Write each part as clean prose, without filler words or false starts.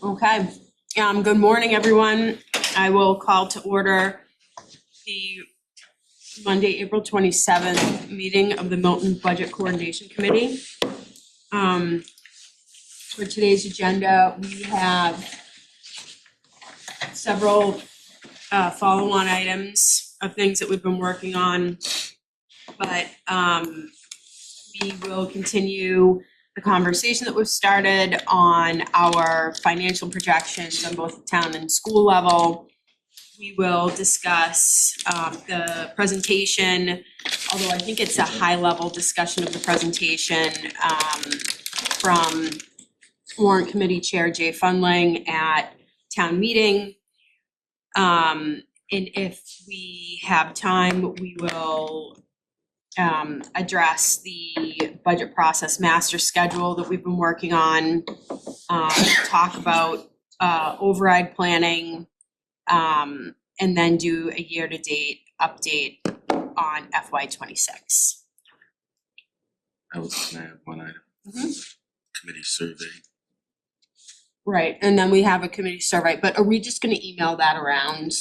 Okay. Good morning, everyone. I will call to order the Monday, April 27th meeting of the Milton Budget Coordination Committee. For today's agenda, we have several follow-on items of things that we've been working on, but we will continue the conversation that we've started on our financial projections on both the town and school level. We will discuss the presentation, although I think it's a high-level discussion of the presentation from Warrant Committee Chair Jay Fundling at town meeting. And if we have time, we will address the budget process master schedule that we've been working on, talk about override planning, and then do a year-to-date update on FY26. I have one item. Committee survey. Right, and then we have a committee survey, but are we just gonna email that around?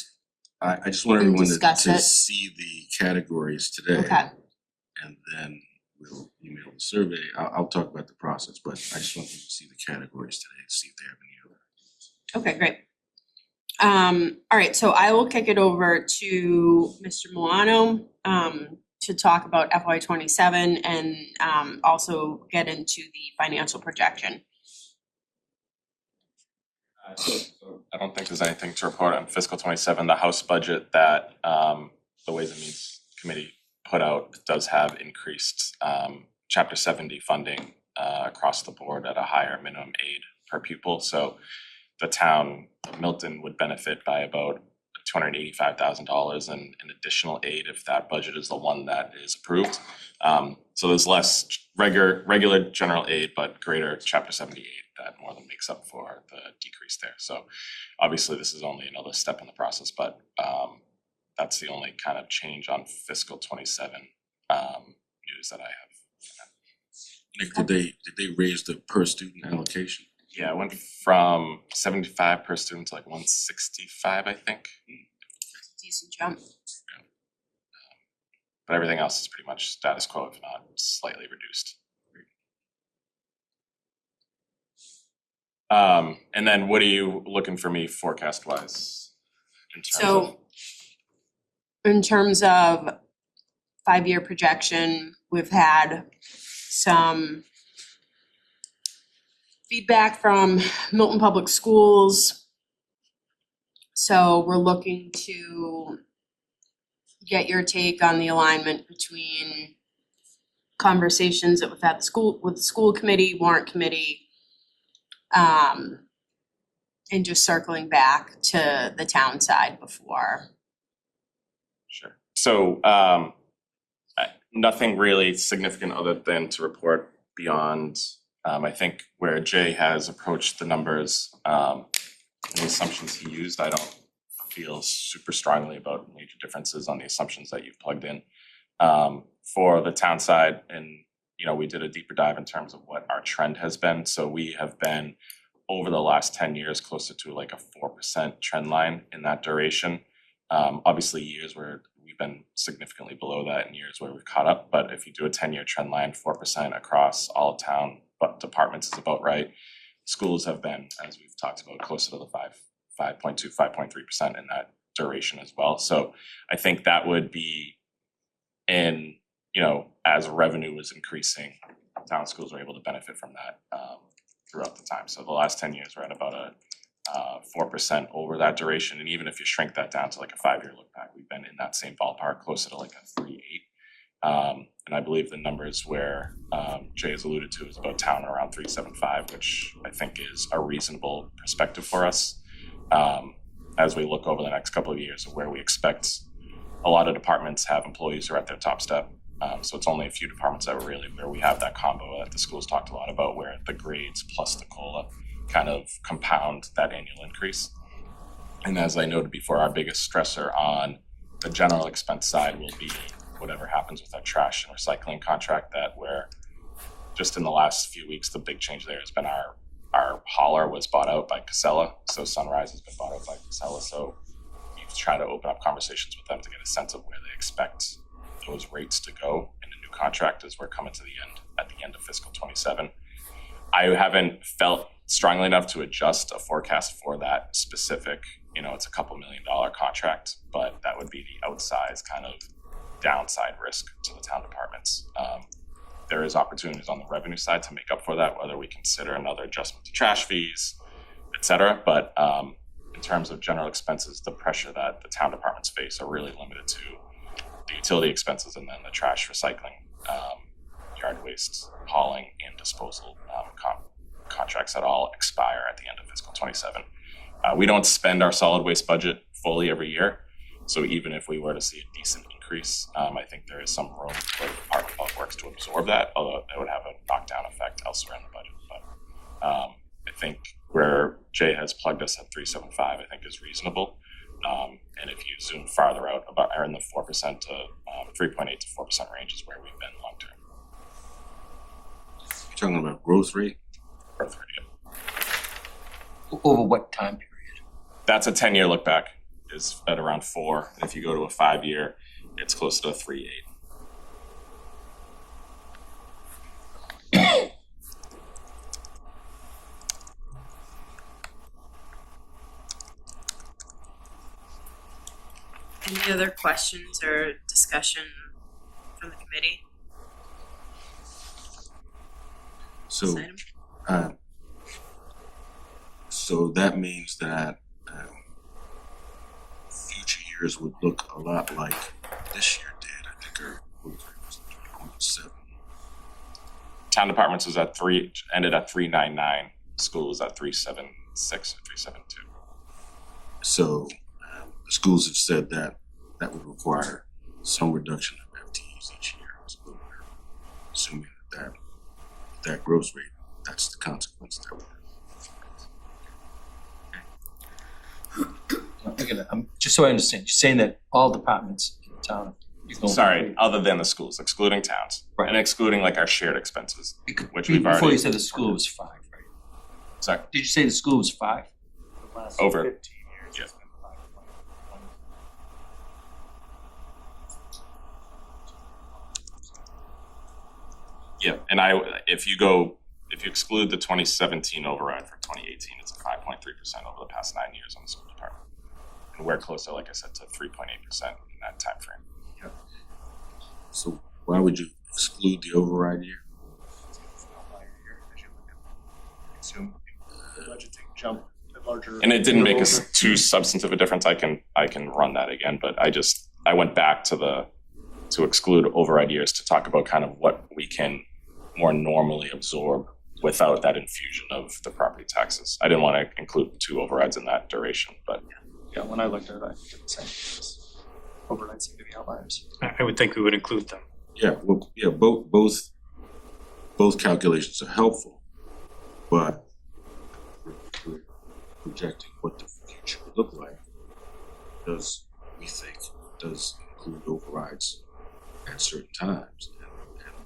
I just want And everyone discuss to it. see the categories today. Okay, And then we'll email the survey. I'll talk about the process, but I just want them to see the categories today to see if they have any other. okay, great. All right, so I will kick it over to Mr. Milano to talk about FY27 and also get into the financial projection. So I don't think there's anything to report on fiscal 27. The House budget that the Ways and Means Committee put out does have increased Chapter 70 funding across the board at a higher minimum aid per pupil. So the town of Milton would benefit by about $285,000 in additional aid if that budget is the one that is approved. So there's less regular general aid, but greater Chapter 70 aid that more than makes up for the decrease there. So obviously this is only another step in the process, but that's the only kind of change on fiscal 27 news that I have. Nick, did they raise the per student allocation? Yeah, it went from 75 per student to like 165, I think. Decent jump. But everything else is pretty much status quo, if not slightly reduced. And then what are you looking for me forecast wise? So in terms of 5-year projection, we've had some feedback from Milton Public Schools. So we're looking to get your take on the alignment between conversations that we've had with the school committee, warrant committee, and just circling back to the town side before. Sure. So nothing really significant other than to report beyond I think where Jay has approached the numbers and the assumptions he used. I don't feel super strongly about major differences on the assumptions that you've plugged in. For the town side, and we did a deeper dive in terms of what our trend has been. So we have been over the last 10 years closer to like a 4% trend line in that duration. Obviously years where we've been significantly below that and years where we've caught up. But if you do a 10-year trend line, 4% across all of town departments is about right. Schools have been, as we've talked about, closer to the 5.2, 5.3% in that duration as well. So I think that would be as revenue was increasing, town schools were able to benefit from that throughout the time. So the last 10 years we're at about a 4% over that duration. And even if you shrink that down to like a 5-year look back, we've been in that same ballpark, closer to like a 3.8. And I believe the numbers where Jay has alluded to is about town around 3.75, which I think is a reasonable perspective for us as we look over the next couple of years of where we expect a lot of departments have employees who are at their top step. So it's only a few departments that where we have that combo that the schools talked a lot about, where the grades plus the COLA kind of compound that annual increase. And as I noted before, our biggest stressor on the general expense side will be whatever happens with our trash and recycling contract, that where just in the last few weeks, the big change there has been our our hauler was bought out by Casella, so Sunrise has been bought out by Casella, so we've tried to open up conversations with them to get a sense of where they expect those rates to go in the new contract as we're coming to the end, at the end of fiscal 27. I haven't felt strongly enough to adjust a forecast for that specific, it's a couple $1 million contract, but that would be the outsized kind of downside risk to the town departments. There is opportunities on the revenue side to make up for that, whether we consider another adjustment to trash fees, et cetera. But in terms of general expenses, the pressure that the town departments face are really limited to the utility expenses and then the trash recycling, yard waste, hauling, and disposal contracts that all expire at the end of fiscal 27. We don't spend our solid waste budget fully every year. So even if we were to see a decent increase, I think there is some room for the Department of Public Works to absorb that, although it would have a knockdown effect elsewhere in the budget. But I think where Jay has plugged us at 375, I think is reasonable. And if you zoom farther out, about in the 4% to 3.8 to 4% range is where we've been long term. You're talking about growth rate? Growth rate, yeah. Over what time period? That's a 10-year look back, is at around 4. And if you go to a 5-year, it's closer to 3.8. Any other questions or discussion from the committee? So, This item? so that means that future years would look a lot like this year did. I think our growth rate was 3.7. Town departments was at 3, ended at 399. School was at 376 or 372. So the schools have said that that would require some reduction of FTEs each year. So we're assuming that growth rate, that's the consequence that we're. Again, just so I understand, you're saying that all departments in town. Sorry, other than the schools, excluding towns, Right. and excluding like our shared expenses, which we've Before already. you said the school was 5, right? Sorry, Did you say the school was 5? over. 15 years. Yeah. It's been 5.1. Yeah, and if you exclude the 2017 override for 2018, it's a 5.3% over the past 9 years on the school department, and we're closer, like I said, to 3.8% in that time frame. So why would you exclude the override year? It's an outlier year as you look at assume budgeting jump at larger. And it didn't make intervals. us too substantive a difference. I can run that again, but I went back to exclude override years to talk about kind of what we can more normally absorb without that infusion of the property taxes. I didn't want to include 2 overrides in that duration, but Yeah, when I looked at it, I did the same. Overrides seem to be outliers. I would think we would include them. Yeah, well, yeah, both calculations are helpful, but we're projecting what the future would look like. Does include overrides at certain times, and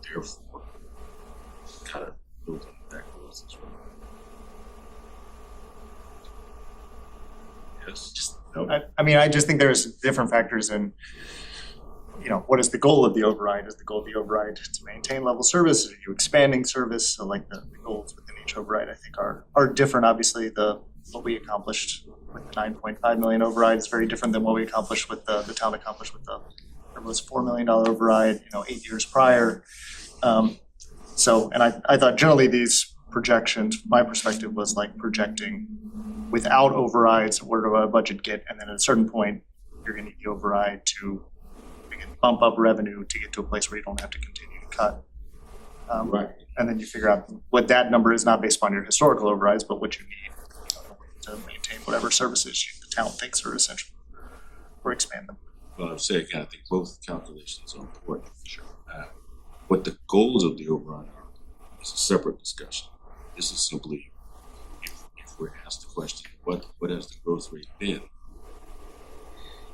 therefore kind of building that growth as well. Yes. I just think there's different factors in, what is the goal of the override? Is the goal of the override to maintain level service? Are you expanding service? So like the goals within each override, I think are different. Obviously, what we accomplished with the 9.5 million override is very different than what we accomplished with the town accomplished with there was $4 million override, 8 years prior. And I thought generally these projections, from my perspective, was like projecting without overrides, where do a budget get? And then at a certain point, you're going to need the override to bump up revenue to get to a place where you don't have to continue to cut. Right. And then you figure out what that number is, not based on your historical overrides, but what you need to maintain whatever services the town thinks are essential or expand them. Well, I'm saying I think both calculations are important. Sure. What the goals of the override are is a separate discussion. This is simply if we're asked the question, what has the growth rate been?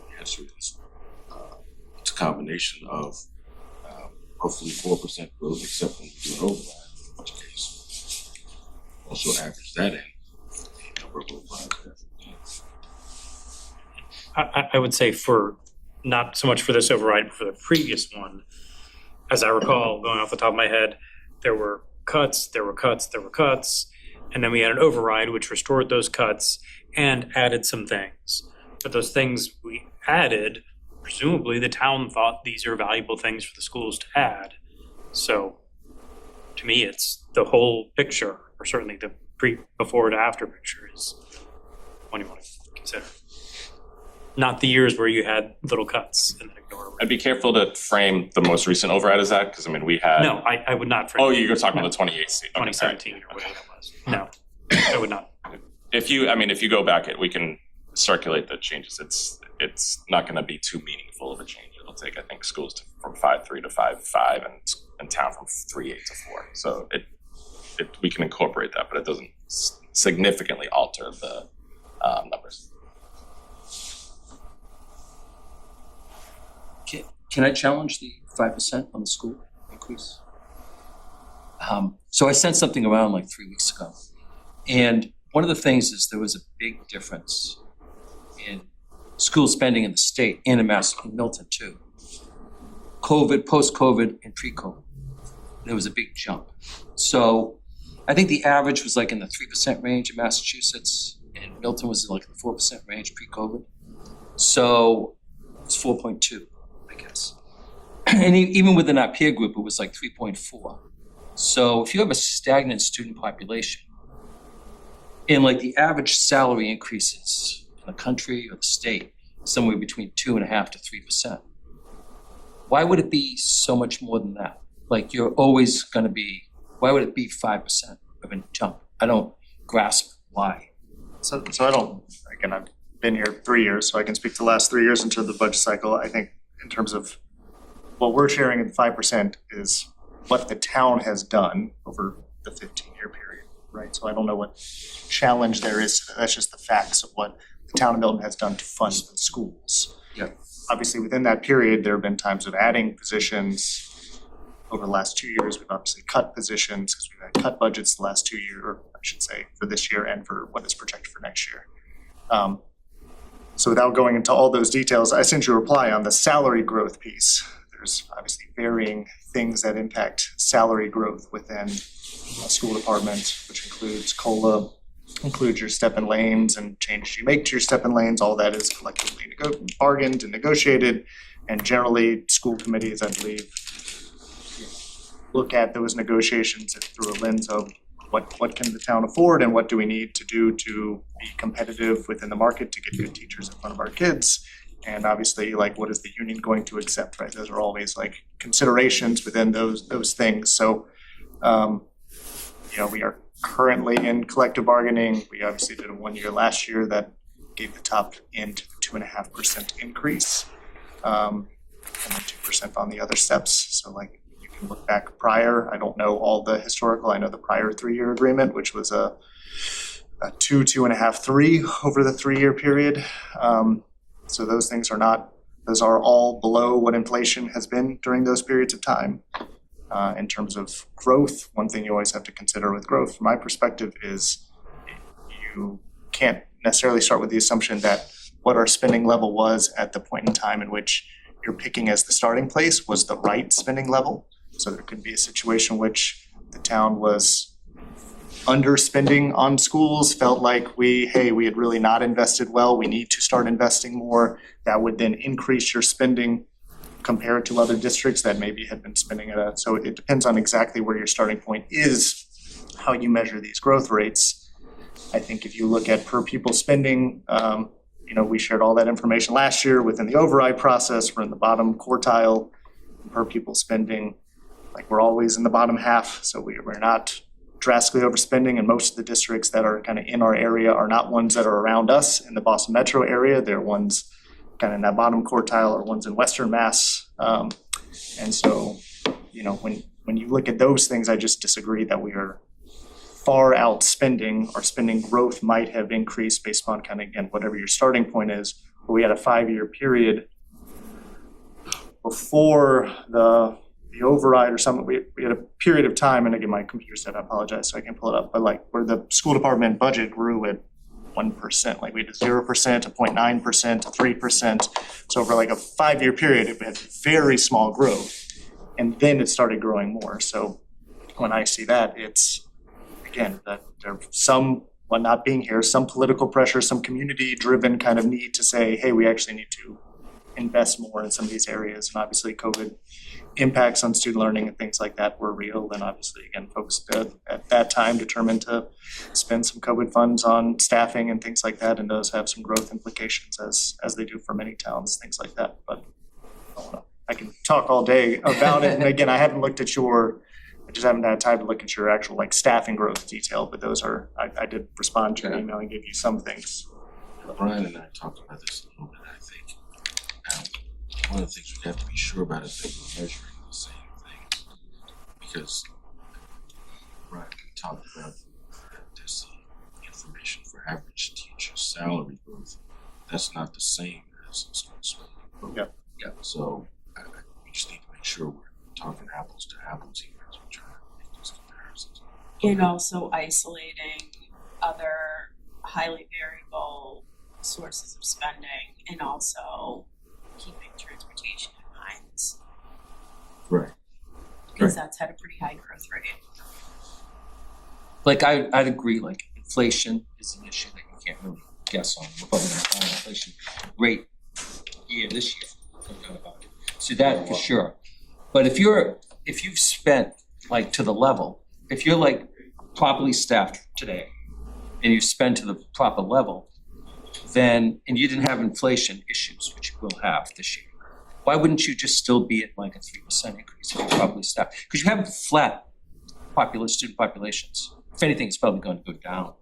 The answer is it's a combination of hopefully 4% growth, except when we do an override, in which case also average that in. The number of overrides. I would say for, not so much for this override, but for the previous one, as I recall, going off the top of my head, there were cuts, and then we had an override which restored those cuts and added some things. But those things we added, presumably the town thought these are valuable things for the schools to add. So to me, it's the whole picture, or certainly the before and after picture is what you want to consider. Not the years where you had little cuts and then ignore. I'd be careful to frame the most recent override as that, because I mean, we had. No, I would not frame. Oh, you're talking about the 2018. 2017 or whatever it was. No, I would not. If you go back, we can circulate the changes. It's not going to be too meaningful of a change. It'll take, I think, schools from 5.3 to 5.5, and town from 3.8 to 4. So we can incorporate that, but it doesn't significantly alter the numbers. Can I challenge the 5% on the school increase? So I sent something around like 3 weeks ago. And one of the things is there was a big difference in school spending in the state and in Milton too. COVID, post-COVID, and pre-COVID. There was a big jump. So I think the average was like in the 3% range in Massachusetts, and Milton was like the 4% range pre-COVID. So it's 4.2. And even within our peer group, it was like 3.4. So if you have a stagnant student population, and like the average salary increases in the country or the state, somewhere between 2.5% to 3%, why would it be so much more than that? Like you're always going to be, why would it be 5% of a jump? I don't grasp why. So I don't, again, I've been here 3 years, so I can speak to the last 3 years into the budget cycle. I think in terms of what we're sharing at 5% is what the town has done over the 15-year period, right? So I don't know what challenge there is. That's just the facts of what the town of Milton has done to fund the schools. Yeah. Obviously, within that period, there have been times of adding positions. Over the last 2 years, we've obviously cut positions because we've had cut budgets the last 2 years, or I should say, for this year and for what is projected for next year. So without going into all those details, I sent you a reply on the salary growth piece. There's obviously varying things that impact salary growth within a school department, which includes COLA, includes your step and lanes and changes you make to your step and lanes. All that is collectively bargained and negotiated. And generally, school committees, I believe, look at those negotiations through a lens of what can the town afford and what do we need to do to be competitive within the market to get good teachers in front of our kids. And obviously, like, what is the union going to accept, right? Those are always like considerations within those things. So, we are currently in collective bargaining. We obviously did a 1 year last year that gave the top end 2.5% increase, and then 2% on the other steps. So like you can look back prior. I don't know all the historical. I know the prior 3-year agreement, which was a 2.5, 3 over the 3-year period. So those things those are all below what inflation has been during those periods of time. In terms of growth, one thing you always have to consider with growth, from my perspective, is you can't necessarily start with the assumption that what our spending level was at the point in time in which you're picking as the starting place was the right spending level. So there could be a situation which the town was underspending on schools, felt like we had really not invested well, we need to start investing more. That would then increase your spending compared to other districts that maybe had been spending so it depends on exactly where your starting point is, how you measure these growth rates. I think if you look at per pupil spending, we shared all that information last year within the override process. We're in the bottom quartile per pupil spending. Like, we're always in the bottom half, so we're not drastically overspending, and most of the districts that are kind of in our area are not ones that are around us in the Boston metro area. They're ones kind of in that bottom quartile or ones in Western Mass. And so, when you look at those things, I just disagree that we are far outspending. Our spending growth might have increased based upon kind of, again, whatever your starting point is. But we had a 5-year period before the the override or something, we had a period of time, and again, my computer's dead, I apologize, so I can't pull it up, but like where the school department budget grew at 1%, like we did 0% to 0.9% to 3%. So over like a 5-year period, it had very small growth. And then it started growing more. So when I see that, it's, again, that there's some, well, not being here, some political pressure, some community-driven kind of need to say, hey, we actually need to invest more in some of these areas. And obviously COVID impacts on student learning and things like that were real. And obviously, again, folks at that time determined to spend some COVID funds on staffing and things like that. And those have some growth implications as they do for many towns, things like that. But I can talk all day about it. And again, I haven't looked at I just haven't had time to look at your actual like staffing growth detail, but those are, I did respond to your email and give you some things. Brian and I talked about this a little bit, I think. One of the things we have to be sure about is that we're measuring the same things. Because, Brian, we talked about this information for average teacher salary growth. That's not the same as school spending growth. Yeah. Yeah. So we just need to make sure we're talking apples to apples here as we try to make those comparisons. And also isolating other highly variable sources of spending and also keeping transportation in mind. Right. Because that's had a pretty high growth rate. Like I'd agree, like inflation is an issue that you can't really guess on. We're probably gonna find inflation rate this year, no doubt about it. So that for sure. But if you've spent like to the level, if you're like properly staffed today and you spend to the proper level, then, and you didn't have inflation issues, which you will have this year, why wouldn't you just still be at like a 3% increase if you're properly staffed? Because you have flat student populations. If anything, it's probably going to go down.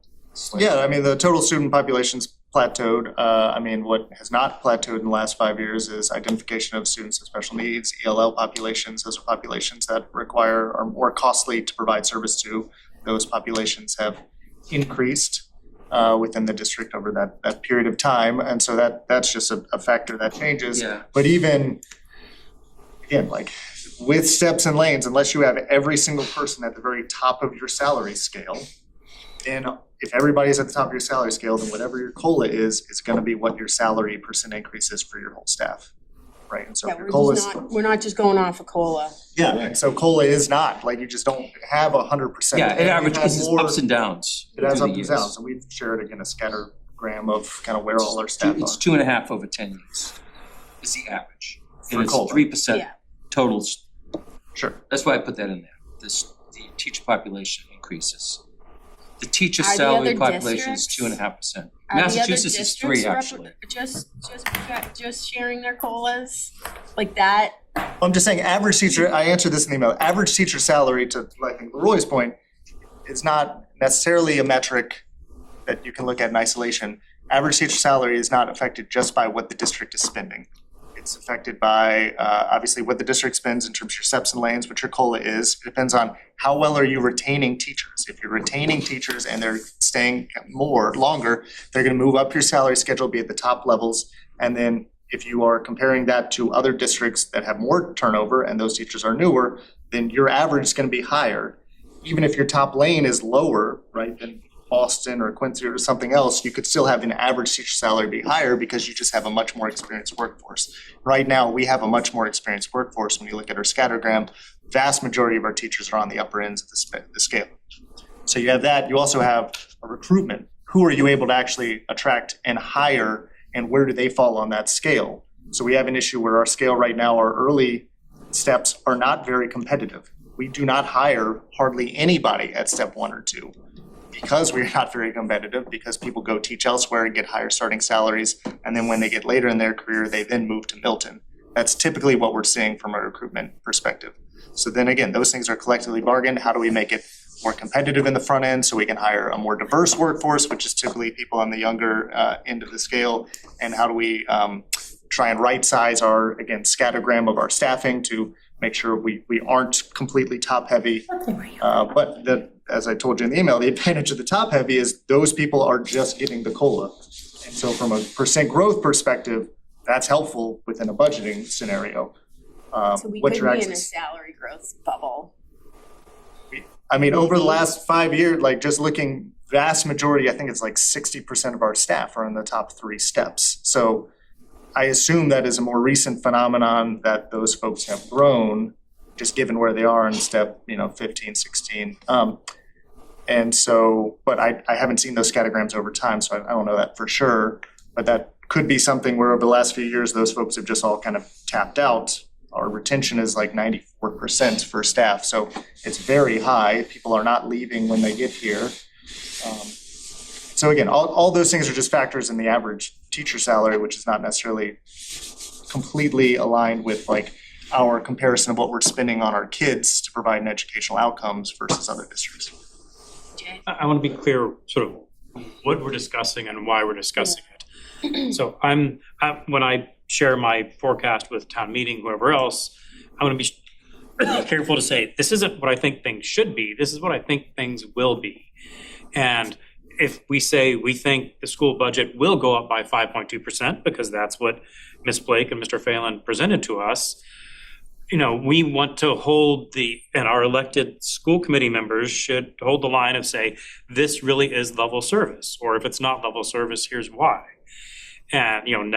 Yeah, I mean, the total student population's plateaued. I mean, what has not plateaued in the last 5 years is identification of students with special needs, ELL populations. Those are populations that are more costly to provide service to. Those populations have increased within the district over that period of time. And so that's just a factor that changes. Yeah. But even, again, like with steps and lanes, unless you have every single person at the very top of your salary scale, and if everybody's at the top of your salary scale, then whatever your COLA is gonna be what your salary percent increase is for your whole staff, right? And so if your COLA's, We're not just going off of COLA. yeah, and so COLA is not, like, you just don't have 100%. Yeah, it averages It has ups and downs. It has through ups the and years. downs, and we've shared again a scattergram of kind of where all our staff It's are 2.5 over 10 years is the average. for And it's COLA. 3% Yeah. totals. Sure. That's why I put that in there. The teacher population increses. The teacher Are the salary other population is districts- 2.5%. Are the other Massachusetts is 3 districts actually. just sharing their COLAs like that? I'm just saying, average teacher, I answered this in the email, average teacher salary, to, I think, Roy's point, is not necessarily a metric that you can look at in isolation. Average teacher salary is not affected just by what the district is spending. It's affected by, obviously, what the district spends in terms of your steps and lanes, what your COLA is. It depends on how well are you retaining teachers. If you're retaining teachers and they're staying longer, they're gonna move up your salary schedule, be at the top levels. And then if you are comparing that to other districts that have more turnover and those teachers are newer, then your average is gonna be higher. Even if your top lane is lower, right, than Boston or Quincy or something else, you could still have an average teacher salary be higher because you just have a much more experienced workforce. Right now, we have a much more experienced workforce. When you look at our scattergram, vast majority of our teachers are on the upper ends of the scale. So you have that. You also have a recruitment. Who are you able to actually attract and hire, and where do they fall on that scale? So we have an issue where our scale right now, our early steps are not very competitive. We do not hire hardly anybody at step 1 or 2. Because we're not very competitive, because people go teach elsewhere and get higher starting salaries, and then when they get later in their career, they then move to Milton. That's typically what we're seeing from a recruitment perspective. So then again, those things are collectively bargained. How do we make it more competitive in the front end so we can hire a more diverse workforce, which is typically people on the younger end of the scale? And how do we try and right size our, again, scattergram of our staffing to make sure we aren't completely top heavy. But as I told you in the email, the advantage of the top heavy is those people are just getting the COLA. And so from a percent growth perspective, that's helpful within a budgeting scenario. So we what could your be in a access. salary growth bubble. I mean, over the last 5 years, like just looking, vast majority, I think it's like 60% of our staff are in the top 3 steps. So I assume that is a more recent phenomenon that those folks have grown, just given where they are in step, 15, 16. And so, but I haven't seen those scattergrams over time, so I don't know that for sure. But that could be something where over the last few years, those folks have just all kind of tapped out. Our retention is like 94% for staff, so it's very high. People are not leaving when they get here. So again, all those things are just factors in the average teacher salary, which is not necessarily completely aligned with like our comparison of what we're spending on our kids to provide an educational outcomes versus other districts. I want to be clear sort of what we're discussing and why we're discussing it. So when I share my forecast with town meeting, whoever else, I want to be careful to say, this isn't what I think things should be. This is what I think things will be. And if we say we think the school budget will go up by 5.2%, because that's what Ms. Blake and Mr. Phelan presented to us, we want to and our elected school committee members should hold the line of say, this really is level service, or if it's not level service, here's why. And, when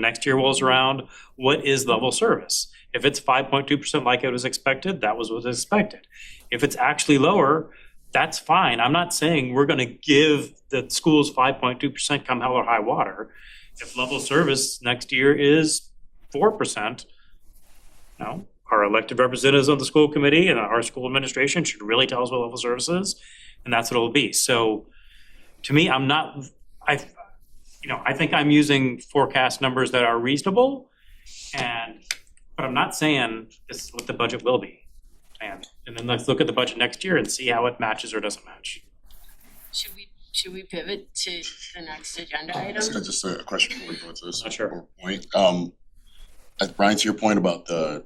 next year rolls around, what is level service? If it's 5.2% like it was expected, that was what was expected. If it's actually lower, that's fine. I'm not saying we're going to give the schools 5.2% come hell or high water. If level service next year is 4%, our elected representatives on the school committee and our school administration should really tell us what level service is, and that's what it'll be. So to me, I think I'm using forecast numbers that are reasonable, but I'm not saying this is what the budget will be. And then let's look at the budget next year and see how it matches or doesn't match. Should we pivot to the next agenda item? Just a question before we go to this Sure. point. Brian, to your point about the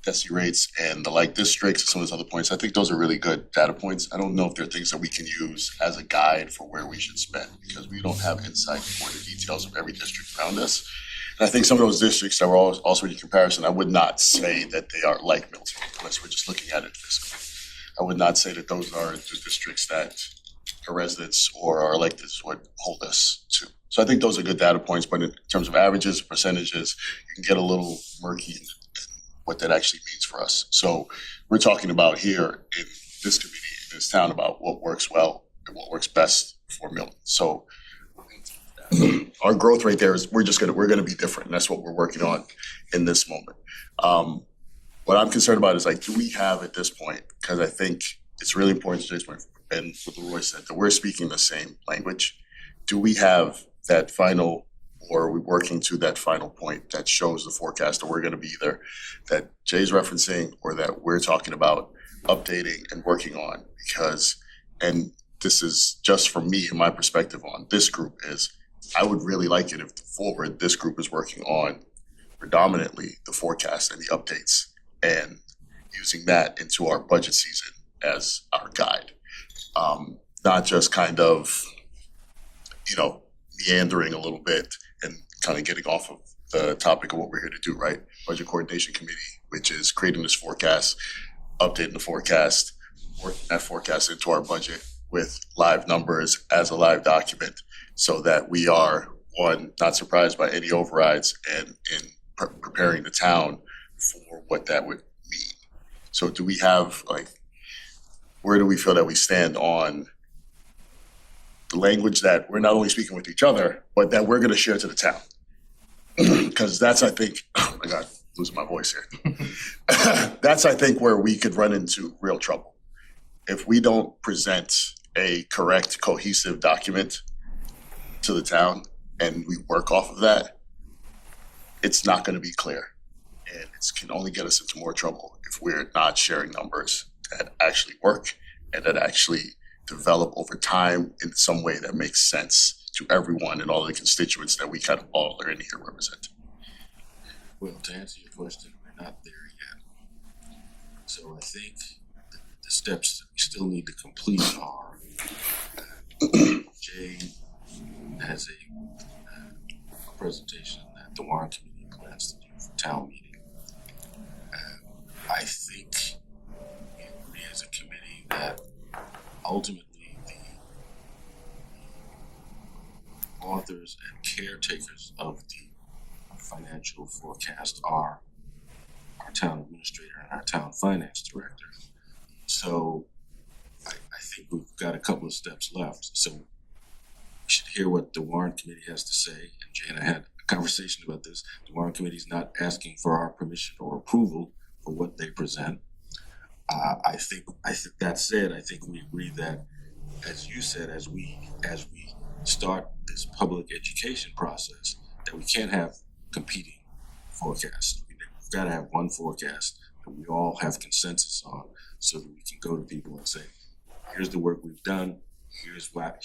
DESI rates and the like districts and some of those other points, I think those are really good data points. I don't know if they're things that we can use as a guide for where we should spend, because we don't have insight for the details of every district around us. And I think some of those districts that were also in comparison, I would not say that they are like Milton, unless we're just looking at it fiscally. I would not say that those are the districts that our residents or our electeds would hold us to. So I think those are good data points, but in terms of averages, percentages, you can get a little murky in what that actually means for us. So we're talking about here in this committee, in this town, about what works well and what works best for Milton. So our growth rate there is we're gonna be different, and that's what we're working on in this moment. What I'm concerned about is do we have at this point, because I think it's really important to Jay's point and what Leroy said, that we're speaking the same language. Do we have that final, or are we working to that final point that shows the forecast that we're going to be either that Jay's referencing or that we're talking about updating and working on? And this is just from me and my perspective on this group, is I would really like it if forward this group is working on predominantly the forecast and the updates and using that into our budget season as our guide. Not just kind of, meandering a little bit and kind of getting off of the topic of what we're here to do, right? Budget Coordination Committee, which is creating this forecast, updating the forecast, working that forecast into our budget with live numbers as a live document, so that we are, one, not surprised by any overrides, and in preparing the town for what that would mean. So do we have, where do we feel that we stand on the language that we're not only speaking with each other, but that we're going to share to the town? Because that's, I think, oh my God, losing my voice here. That's, I think, where we could run into real trouble. If we don't present a correct, cohesive document to the town and we work off of that, it's not going to be clear. And it can only get us into more trouble if we're not sharing numbers that actually work and that actually develop over time in some way that makes sense to everyone and all the constituents that we kind of all are in here representing. Well, to answer your question, we're not there yet. So I think the steps that we still need to complete are Jay has a presentation that the warrant committee plans to do for town meeting. authors and caretakers of the financial forecast are our town administrator and our town finance director. So I think we've got a couple of steps left. So we should hear what the warrant committee has to say. And Jay and I had a conversation about this. The warrant committee is not asking for our permission or approval for what they present. I think that said, I think we agree that, as you said, as we start this public education process, that we can't have competing forecasts. We've got to have one forecast that we all have consensus on, so that we can go to people and say, here's the work we've done, here's what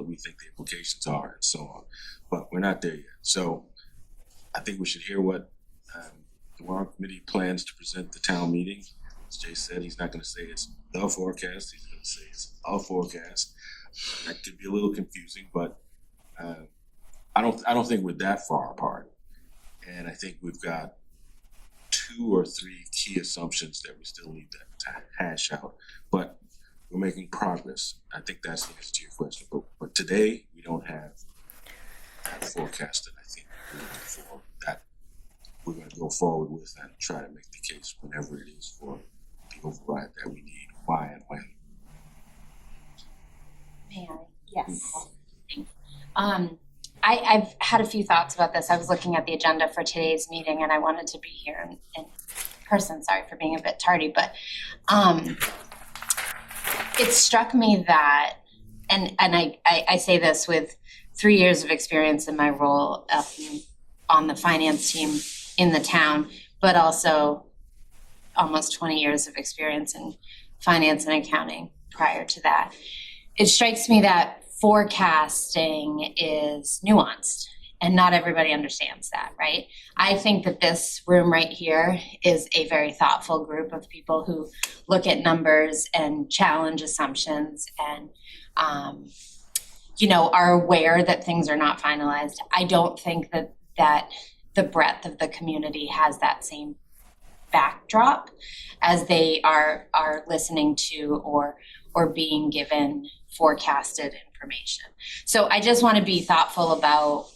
we think the implications are, and so on. But we're not there yet. So I think we should hear what the warrant committee plans to present the town meeting. As Jay said, he's not going to say it's the forecast, he's going to say it's a forecast. That could be a little confusing, but I don't think we're that far apart. And I think we've got 2 or 3 key assumptions that we still need to hash out. But we're making progress. I think that's the answer to your question. But today, we don't have that forecast that I think we're looking for, that we're going to go forward with and try to make the case whenever it is for the override that we need, why and when. May I? Yes. I've had a few thoughts about this. I was looking at the agenda for today's meeting and I wanted to be here in person. Sorry for being a bit tardy, but it struck me that, and I say this with 3 years of experience in my role on the finance team in the town, but also almost 20 years of experience in finance and accounting prior to that. It strikes me that forecasting is nuanced and not everybody understands that, right? I think that this room right here is a very thoughtful group of people who look at numbers and challenge assumptions and, are aware that things are not finalized. I don't think that the breadth of the community has that same backdrop as they are listening to or being given forecasted information. So I just want to be thoughtful about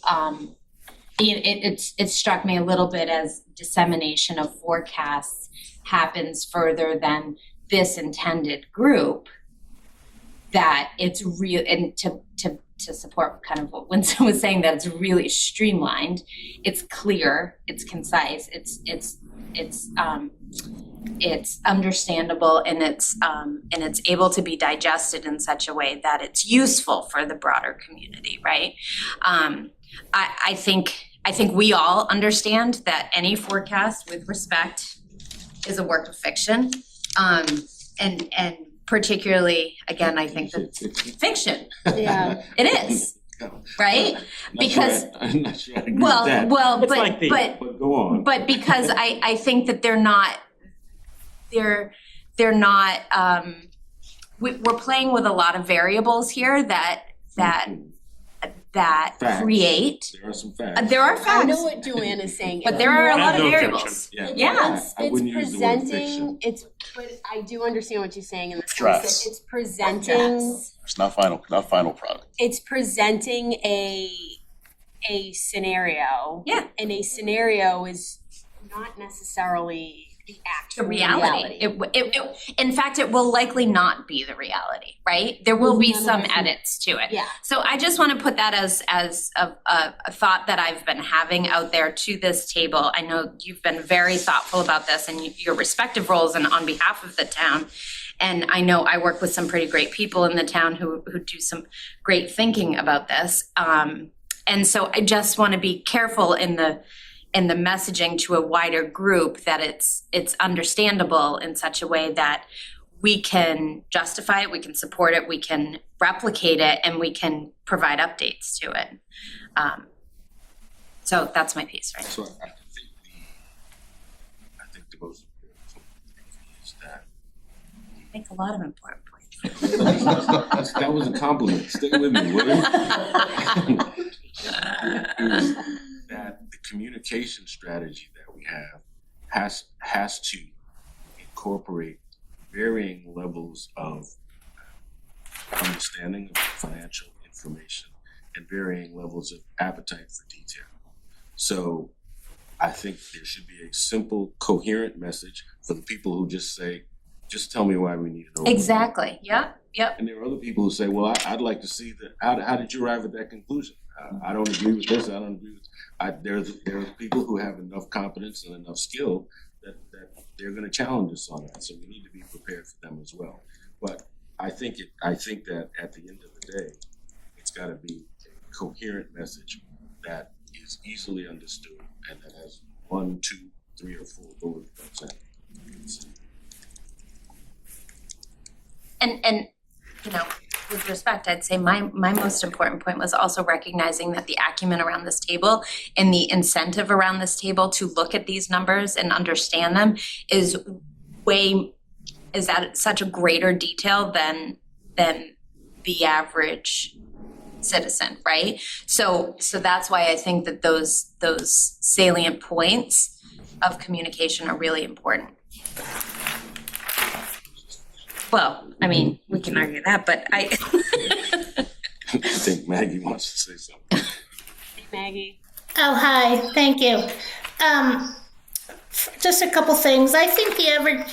it struck me a little bit as dissemination of forecasts happens further than this intended group, that it's real, and to support kind of what Winston was saying, that it's really streamlined, it's clear, it's concise, it's understandable, and it's able to be digested in such a way that it's useful for the broader community, right? I think we all understand that any forecast with respect is a work of fiction, and particularly, again, I think that fiction. Yeah. It is, right? Because I'm not sure I agree with that. but go on. But because I think that they're not we're playing with a lot of variables here that Facts. create. There are some facts. There are I facts, know what Joanne is saying. but there are a lot of No variables. fiction. Yeah. I wouldn't use the word presenting, fiction. but I do understand what you're saying in the sense Drafts. that it's presenting, It's not final product. it's presenting a scenario. Yeah. And a scenario is not necessarily the actual The reality. It in fact, it will likely not be the reality, right? There will be None of some us know. edits to it. Yeah. So I just want to put that as a thought that I've been having out there to this table. I know you've been very thoughtful about this and your respective roles and on behalf of the town. And I know I work with some pretty great people in the town who do some great thinking about this. And so I just want to be careful in the messaging to a wider group that it's understandable in such a way that we can justify it, we can support it, we can replicate it, and we can provide updates to it. So that's my piece, right? So I think the most important thing is that I make a lot of important points. that was a compliment. Stay with me, will you? Is that the communication strategy that we have has to incorporate varying levels of understanding of financial information and varying levels of appetite for detail. So I think there should be a simple, coherent message for the people who just say, just tell me why we need it over. Exactly, yep. And there are other people who say, well, I'd like to see how did you arrive at that conclusion? I don't agree with this, I don't agree with, there are people who have enough competence and enough skill that they're gonna challenge us on that, so we need to be prepared for them as well. But I think that at the end of the day, it's gotta be a coherent message that is easily understood and that has 1, 2, 3, or 4 bullet points in it. And you know, with respect, I'd say my most important point was also recognizing that the acumen around this table and the incentive around this table to look at these numbers and understand them is at such a greater detail than the average citizen, right? So that's why I think that those salient points of communication are really important. Well, I mean, we can argue that, but I think Maggie wants to say something. Hey, Maggie. Oh, hi, thank you. Just a couple things. I think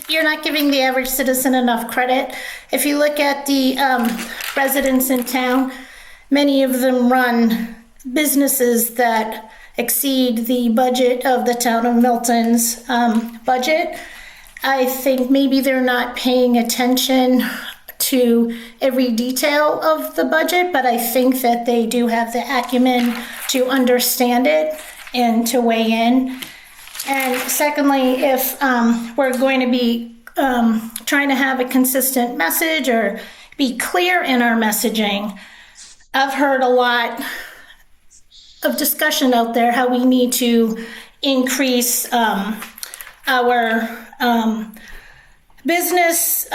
you're not giving the average citizen enough credit. If you look at the residents in town, many of them run businesses that exceed the budget of the town of Milton's budget. I think maybe they're not paying attention to every detail of the budget, but I think that they do have the acumen to understand it and to weigh in. And secondly, if we're going to be trying to have a consistent message or be clear in our messaging, I've heard a lot of discussion out there how we need to increase our business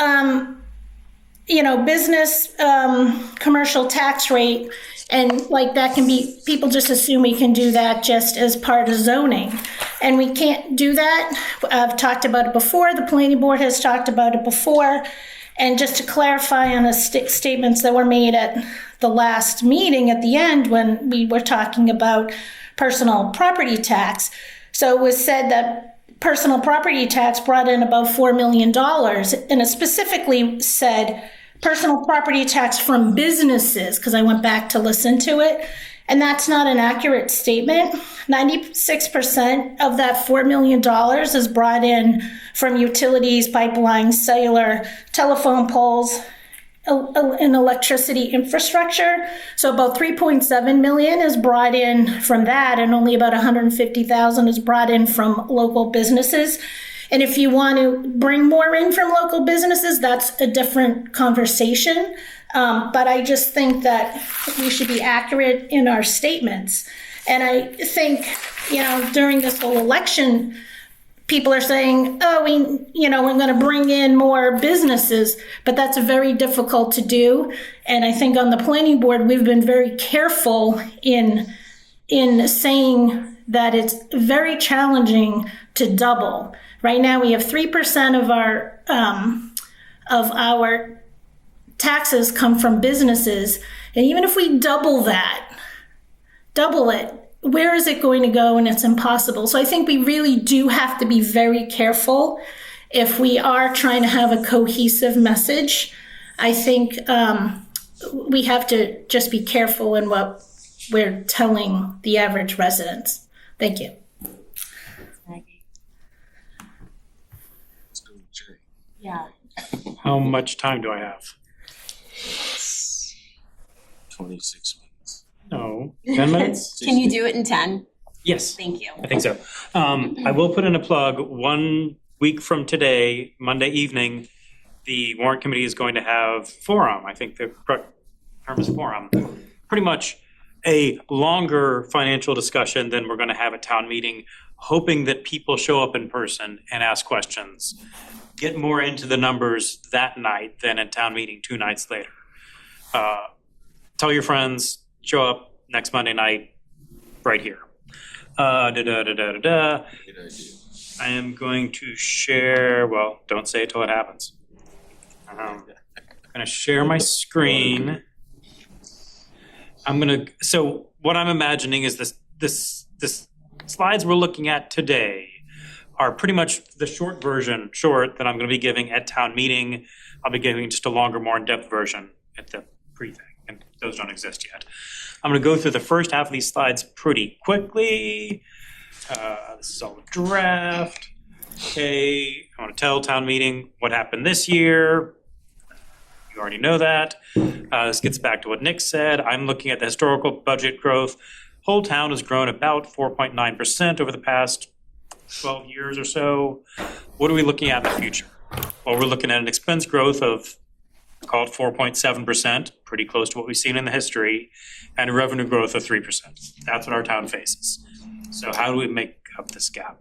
commercial tax rate, and like that can be, people just assume we can do that just as part of zoning, and we can't do that. I've talked about it before, the planning board has talked about it before, and just to clarify on the statements that were made at the last meeting at the end when we were talking about personal property tax. So it was said that personal property tax brought in about $4 million, and it specifically said personal property tax from businesses, because I went back to listen to it, and that's not an accurate statement. 96% of that $4 million is brought in from utilities, pipelines, cellular, telephone poles, and electricity infrastructure. So about 3.7 million is brought in from that, and only about 150,000 is brought in from local businesses. And if you want to bring more in from local businesses, that's a different conversation. But I just think that we should be accurate in our statements. And I think, during this whole election, people are saying, we're going to bring in more businesses, but that's very difficult to do. And I think on the planning board, we've been very careful in saying that it's very challenging to double. Right now, we have 3% of our taxes come from businesses, and even if we double it, where is it going to go? And it's impossible. So I think we really do have to be very careful if we are trying to have a cohesive message. I think we have to just be careful in what we're telling the average residents. Thank you. Let's go with Jay. Yeah. How much time do I have? 26 minutes. No, 10 minutes? Can you do it in 10? Yes, Thank you. I think so. I will put in a plug. 1 week from today, Monday evening, the warrant committee is going to have forum. I think the correct term is forum. Pretty much a longer financial discussion than we're going to have at town meeting, hoping that people show up in person and ask questions. Get more into the numbers that night than at town meeting 2 nights later. Tell your friends, show up next Monday night right here. Good idea. I am going to share, well, don't say it till it happens. I'm going to share my screen. So what I'm imagining is this slides we're looking at today are pretty much the short that I'm gonna be giving at town meeting. I'll be giving just a longer, more in-depth version at the pre-thing, and those don't exist yet. I'm gonna go through the first half of these slides pretty quickly. This is all the draft. Okay, I wanna tell town meeting what happened this year. You already know that. This gets back to what Nick said. I'm looking at the historical budget growth. Whole town has grown about 4.9% over the past 12 years or so. What are we looking at in the future? Well, we're looking at an expense growth of, call it 4.7%, pretty close to what we've seen in the history, and a revenue growth of 3%. That's what our town faces. So how do we make up this gap?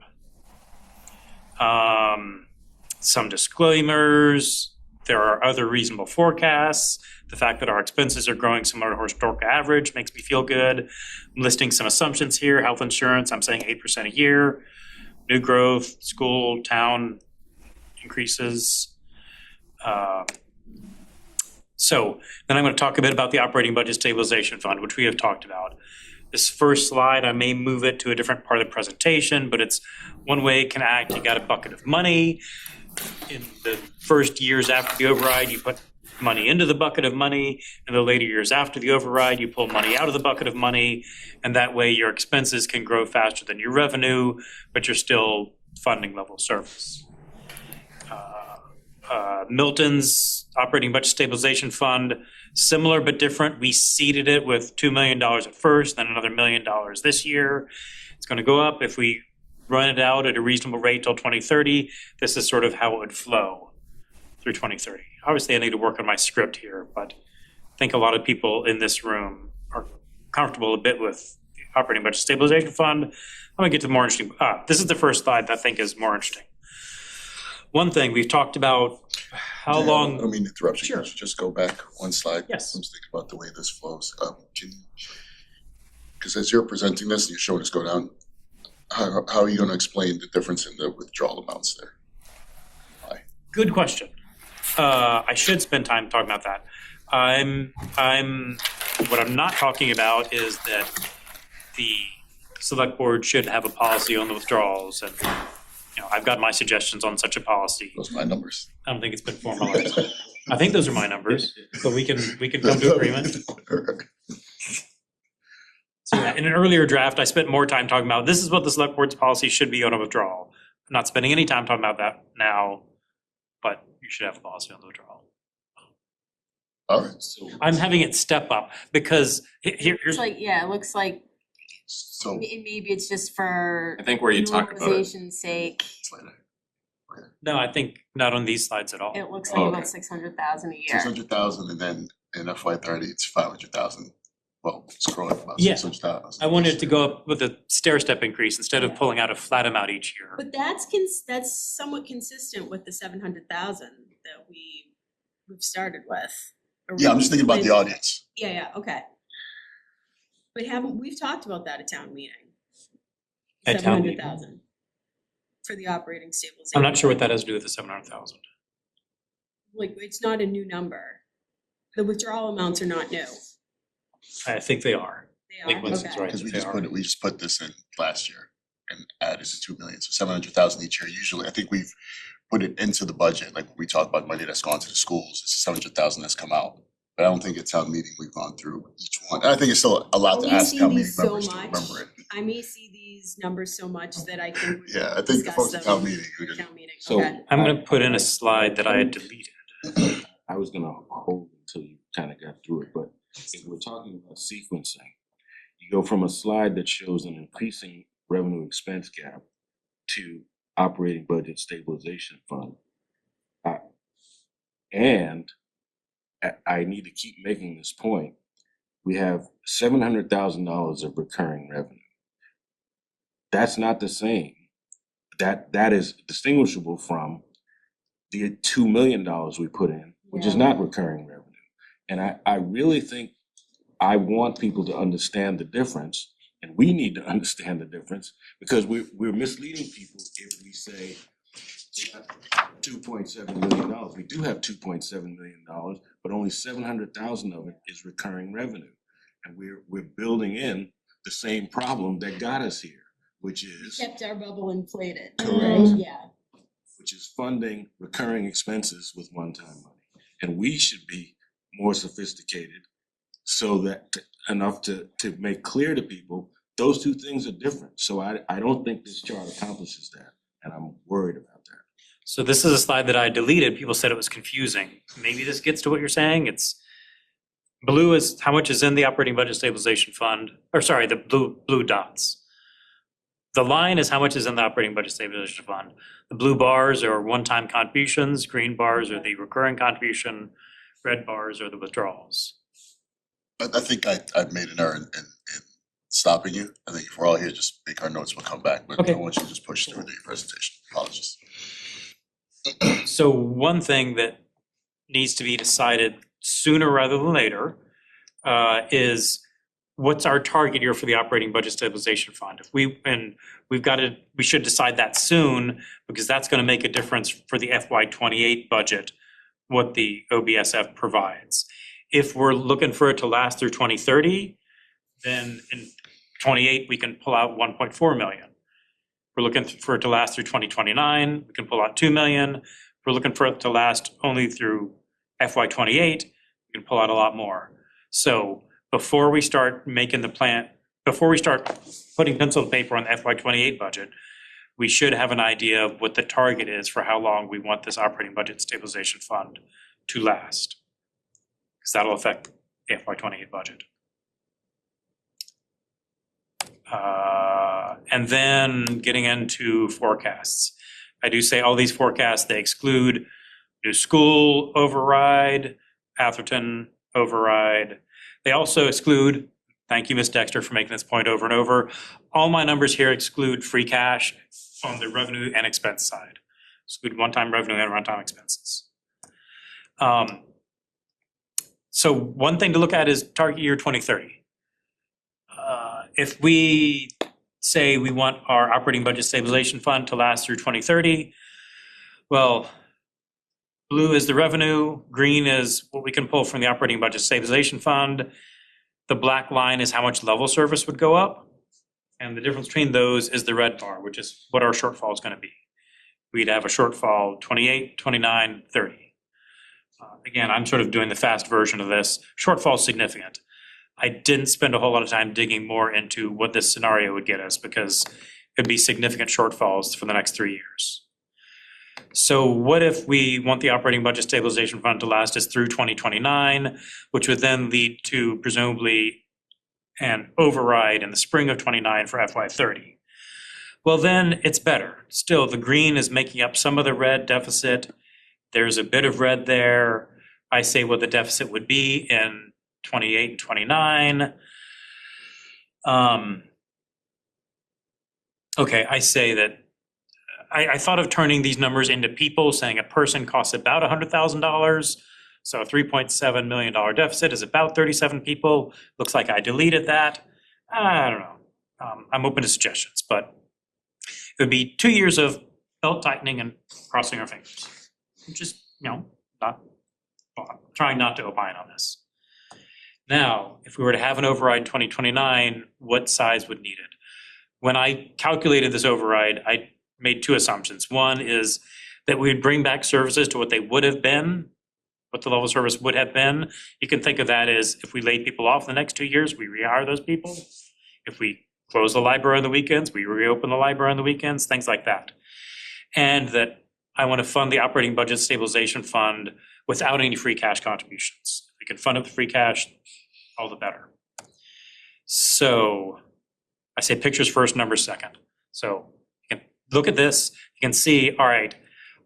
Some disclaimers. There are other reasonable forecasts. The fact that our expenses are growing similar to historical average makes me feel good. I'm listing some assumptions here. Health insurance, I'm saying 8% a year. New growth, school, town increases. So then I'm going to talk a bit about the operating budget stabilization fund, which we have talked about. This first slide, I may move it to a different part of the presentation, but it's one way it can act. You got a bucket of money. In the first years after the override, you put money into the bucket of money. In the later years after the override, you pull money out of the bucket of money. And that way your expenses can grow faster than your revenue, but you're still funding level service. Milton's operating budget stabilization fund, similar but different. We seeded it with $2 million at first, then another $1 million this year. It's going to go up if we run it out at a reasonable rate till 2030. This is sort of how it would flow through 2030. Obviously, I need to work on my script here, but I think a lot of people in this room are comfortable a bit with the operating budget stabilization fund. I'm gonna get to the more interesting. This is the first slide that I think is more interesting. One thing we've talked about how Yeah, long. I don't mean to interrupt you. Sure. Just go back one slide. Yes. I'm just thinking about the way this flows. Because as you're presenting this and you're showing us go down, how are you going to explain the difference in the withdrawal amounts there? Why? Good question. I should spend time talking about that. What I'm not talking about is that the select board should have a policy on the withdrawals, and I've got my suggestions on such a policy. Those are my numbers. I don't think it's been formalized. I think those are my numbers, but we can come to agreement. So yeah, in an earlier draft, I spent more time talking about this is what the select board's policy should be on a withdrawal. I'm not spending any time talking about that now, but you should have a policy on the withdrawal. All right. So I'm having it step up because here's It's like, yeah, it looks like so maybe it's just for I think where you talk about it, normalization's sake. no, I think not on these slides at all. It looks like Oh, about okay. 600,000 a year. 600,000, and then in FY30 it's 500,000. Well, it's growing about Yeah. 600,000. I wanted to go up with a stair step increase instead of pulling out a flat amount each year. But that's somewhat consistent with the 700,000 that we've started with. Yeah, I'm just thinking about the audience. Yeah, okay. But we've talked about that at town meeting? At town meeting. 700,000 for the operating stabilization. I'm not sure what that has to do with the 700,000. Like, it's not a new number. The withdrawal amounts are not new. I think they are. They I think are, Winston's okay. right. Because that they are. we just put this in last year and added to 2 million, so 700,000 each year. Usually, I think we've put it into the budget, like when we talk about money that's gone to the schools, it's 700,000 that's come out. But I don't think at town meeting we've gone through each one. And I think it's still a lot to We ask see town meeting these so members to much. remember it. I may see these numbers so much that I can Yeah, I think the discuss folks at them town meeting, at town meeting. So- Okay. I'm gonna put in a slide that I had deleted. I was gonna hold until you kind of got through it, but if we're talking about sequencing, you go from a slide that shows an increasing revenue expense gap to operating budget stabilization fund. And I need to keep making this point. We have $700,000 of recurring revenue. That's not the same. That is distinguishable from the $2 million we put in, which is not recurring revenue. And I really think I want people to understand the difference, and we need to understand the difference, because we're misleading people if we say $2.7 million. We do have $2.7 million, but only 700,000 of it is recurring revenue. And we're building in the same problem that got us here, which is Kept our bubble inflated. Correct. Yeah. which is funding recurring expenses with one-time money. And we should be more sophisticated so that enough to make clear to people, those two things are different. So I don't think this chart accomplishes that, and I'm worried about that. So this is a slide that I deleted. People said it was confusing. Maybe this gets to what you're saying. It's blue is how much is in the operating budget stabilization fund, or sorry, the blue dots. The line is how much is in the operating budget stabilization fund. The blue bars are one-time contributions, green bars are the recurring contribution, red bars are the withdrawals. But I think I made an error in stopping you. I think if we're all here, just make our notes, we'll come back, but Okay. I want you to just push through the presentation. Apologies. So one thing that needs to be decided sooner rather than later is what's our target year for the operating budget stabilization fund? We should decide that soon because that's going to make a difference for the FY28 budget, what the OBSF provides. If we're looking for it to last through 2030, then in 28 we can pull out 1.4 million. We're looking for it to last through 2029, we can pull out 2 million. We're looking for it to last only through FY28, we can pull out a lot more. So before we start making the plan, before we start putting pencil to paper on the FY28 budget, we should have an idea of what the target is for how long we want this operating budget stabilization fund to last. Because that'll affect the FY28 budget. And then getting into forecasts. I do say all these forecasts, they exclude new school override, Atherton override. They also exclude, thank you, Ms. Dexter, for making this point over and over. All my numbers here exclude free cash on the revenue and expense side. Exclude one-time revenue and one-time expenses. So one thing to look at is target year 2030. If we say we want our operating budget stabilization fund to last through 2030, well, blue is the revenue, green is what we can pull from the operating budget stabilization fund. The black line is how much level service would go up. And the difference between those is the red bar, which is what our shortfall is going to be. We'd have a shortfall 28, 29, 30. Again, I'm sort of doing the fast version of this. Shortfall is significant. I didn't spend a whole lot of time digging more into what this scenario would get us because it'd be significant shortfalls for the next 3 years. So what if we want the operating budget stabilization fund to last us through 2029, which would then lead to presumably an override in the spring of 29 for FY30? Well, then it's better. Still, the green is making up some of the red deficit. There's a bit of red there. I say what the deficit would be in 28 and 29. Okay, I say that I thought of turning these numbers into people, saying a person costs about $100,000. So a $3.7 million deficit is about 37 people. Looks like I deleted that. I don't know. I'm open to suggestions, but it would be 2 years of belt tightening and crossing our fingers. Just, trying not to opine on this. Now, if we were to have an override in 2029, what size would need it? When I calculated this override, I made two assumptions. One is that we would bring back services to what they would have been, what the level of service would have been. You can think of that as if we laid people off the next 2 years, we rehire those people. If we close the library on the weekends, we reopen the library on the weekends, things like that. And that I want to fund the operating budget stabilization fund without any free cash contributions. If we can fund it with free cash, all the better. So I say pictures first, numbers second. So you can look at this, you can see, all right,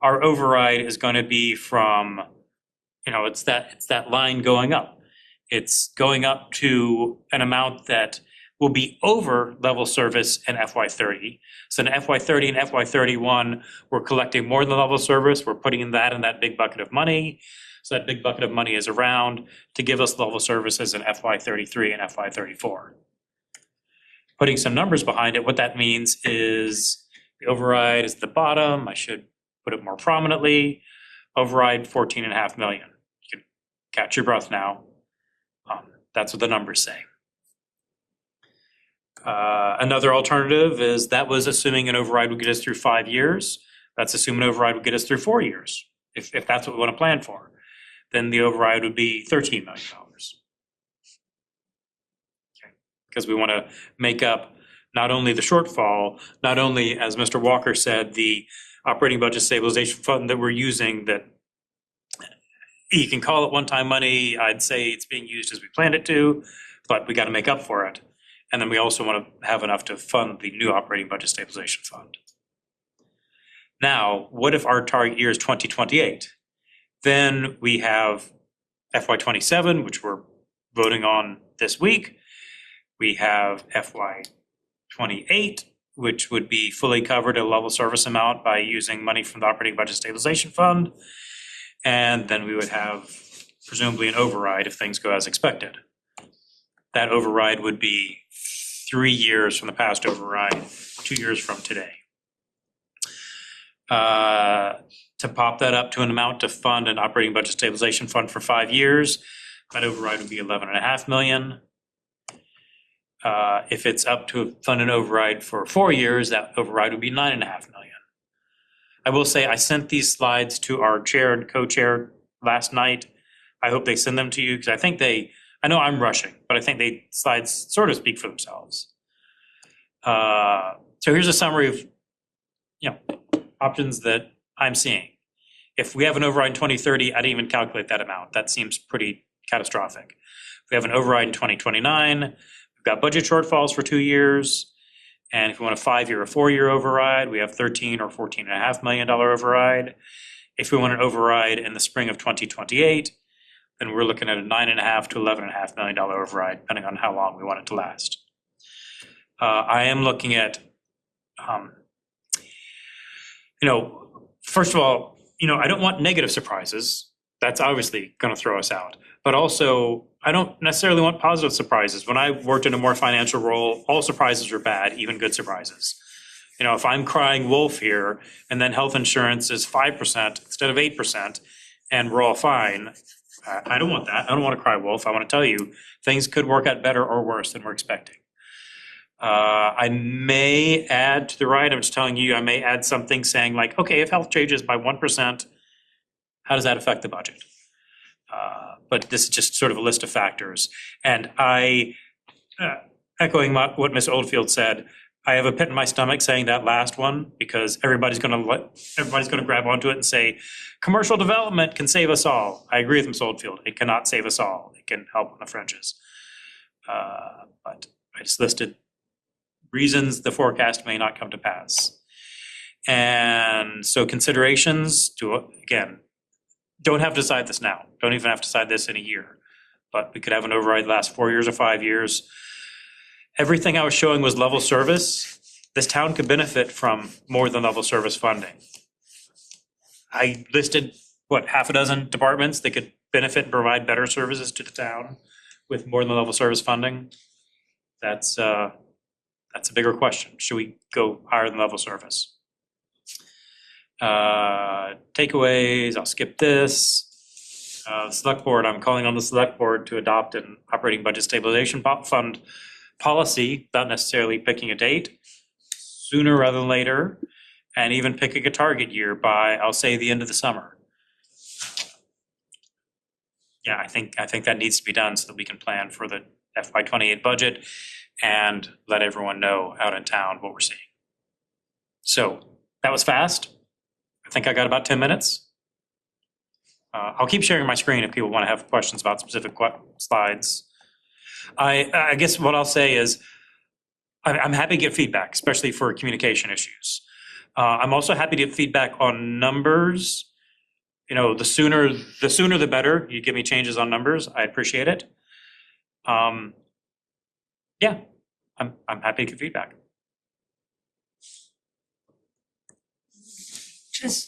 our override is going to be from, it's that line going up. It's going up to an amount that will be over level service in FY30. So in FY30 and FY31, we're collecting more than level service. We're putting that in that big bucket of money. So that big bucket of money is around to give us level services in FY33 and FY34. Putting some numbers behind it, what that means is the override is at the bottom. I should put it more prominently. Override 14.5 million. You can catch your breath now. That's what the numbers say. Another alternative is that was assuming an override would get us through 5 years. That's assuming an override would get us through 4 years. If that's what we want to plan for, then the override would be $13 million. Okay. Because we want to make up not only the shortfall, not only, as Mr. Walker said, the operating budget stabilization fund that we're using, that you can call it one-time money. I'd say it's being used as we planned it to, but we got to make up for it. And then we also want to have enough to fund the new operating budget stabilization fund. Now, what if our target year is 2028? Then we have FY27, which we're voting on this week. We have FY28, which would be fully covered at a level service amount by using money from the operating budget stabilization fund. And then we would have presumably an override if things go as expected. That override would be 3 years from the past override, 2 years from today. To pop that up to an amount to fund an operating budget stabilization fund for 5 years, that override would be 11.5 million. If it's up to fund an override for 4 years, that override would be 9.5 million. I will say I sent these slides to our chair and co-chair last night. I hope they send them to you because I think I know I'm rushing, but I think the slides sort of speak for themselves. So here's a summary of, options that I'm seeing. If we have an override in 2030, I didn't even calculate that amount. That seems pretty catastrophic. If we have an override in 2029, we've got budget shortfalls for 2 years. And if we want a 5-year or 4-year override, we have $13 or $14.5 million override. If we want an override in the spring of 2028, then we're looking at a $9.5 to $11.5 million override, depending on how long we want it to last. I am looking at, first of all, I don't want negative surprises. That's obviously going to throw us out. But also, I don't necessarily want positive surprises. When I worked in a more financial role, all surprises are bad, even good surprises. If I'm crying wolf here, and then health insurance is 5% instead of 8%, and we're all fine, I don't want that. I don't want to cry wolf. I want to tell you, things could work out better or worse than we're expecting. I may add to the right, I'm just telling you, I may add something saying like, okay, if health changes by 1%, how does that affect the budget? But this is just sort of a list of factors. And echoing what Ms. Oldfield said, I have a pit in my stomach saying that last one because everybody's going to grab onto it and say, commercial development can save us all. I agree with Ms. Oldfield. It cannot save us all. It can help on the fringes. But I just listed reasons the forecast may not come to pass. And so considerations don't have to decide this now. Don't even have to decide this in a year. But we could have an override last 4 years or 5 years. Everything I was showing was level service. This town could benefit from more than level service funding. I listed, half a dozen departments that could benefit and provide better services to the town with more than level service funding. That's a bigger question. Should we go higher than level service? Takeaways, I'll skip this. Select board, I'm calling on the select board to adopt an operating budget stabilization fund policy, not necessarily picking a date, sooner rather than later, and even picking a target year by, I'll say, the end of the summer. I think that needs to be done so that we can plan for the FY28 budget and let everyone know out in town what we're seeing. So that was fast. I think I got about 10 minutes. I'll keep sharing my screen if people want to have questions about specific slides. I guess what I'll say is I'm happy to get feedback, especially for communication issues. I'm also happy to get feedback on numbers. The sooner the better. You give me changes on numbers, I appreciate it. I'm happy to get feedback.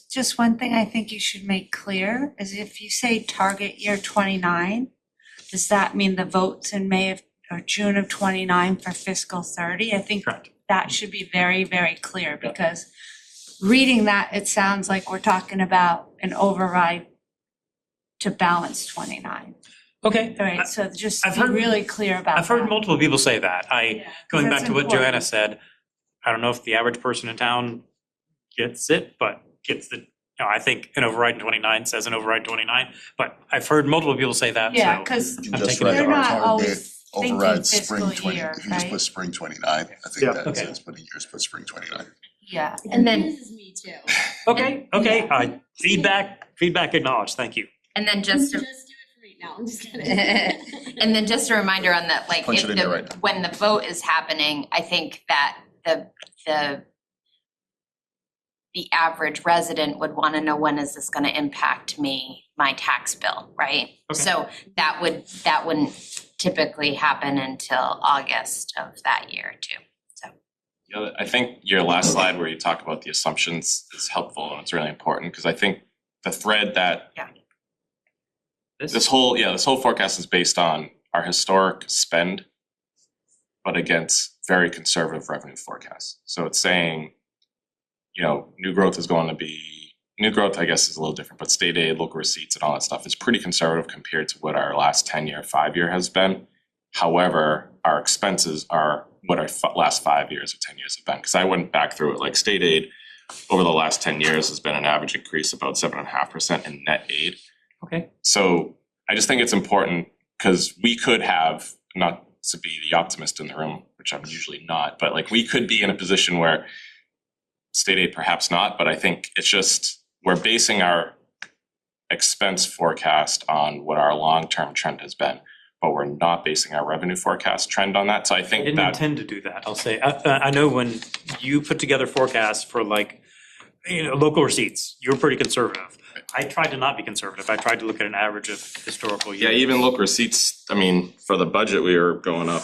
Just one thing I think you should make clear is if you say target year 29, does that mean the votes in May or June of 29 for fiscal 30? I think Correct. That should be very, very clear because reading that, it sounds like we're talking about an override to balance 29. Okay. Right, so just I've be heard- really clear about I've heard that. multiple people say that. Going back that's to what important. Joanna said, I don't know if the average person in town gets it, but gets the, I think an override in 29 says an override 29, but I've heard multiple people say that, so. Yeah, cause You I'm just taking it write they're to heart. not always thinking override spring fiscal 20. year, If you just right? put spring 29, I think Yeah. that Okay. says, but in years, put spring 29. Yeah, And then- Confuses me too. Okay, feedback acknowledged, thank you. And then just Just do it for me. No, I'm just kidding. and then just a reminder on that, like Punch if it in there right now. when the vote is happening, I think that the average resident would want to know, when is this going to impact me, my tax bill, right? Okay. So that wouldn't typically happen until August of that year too. Yeah, I think your last slide where you talk about the assumptions is helpful and it's really important, because I think the thread that this whole forecast is based on our historic spend, but against very conservative revenue forecasts. So it's saying, new growth I guess is a little different, but state aid, local receipts and all that stuff is pretty conservative compared to what our last 10-year, 5-year has been. However, our expenses are what our last 5 years or 10 years have been. Because I went back through it, like state aid over the last 10 years has been an average increase about 7.5% in net aid. Okay. So I just think it's important because we could have, not to be the optimist in the room, which I'm usually not, but like we could be in a position where state aid perhaps not, but I think it's just we're basing our expense forecast on what our long-term trend has been, but we're not basing our revenue forecast trend on that. So I I think didn't that intend to do that, I'll say. I know when you put together forecasts for local receipts, you were pretty conservative. I tried to not be conservative. I tried to look at an average of historical years. yeah, even local receipts, I mean, for the budget, we were going up,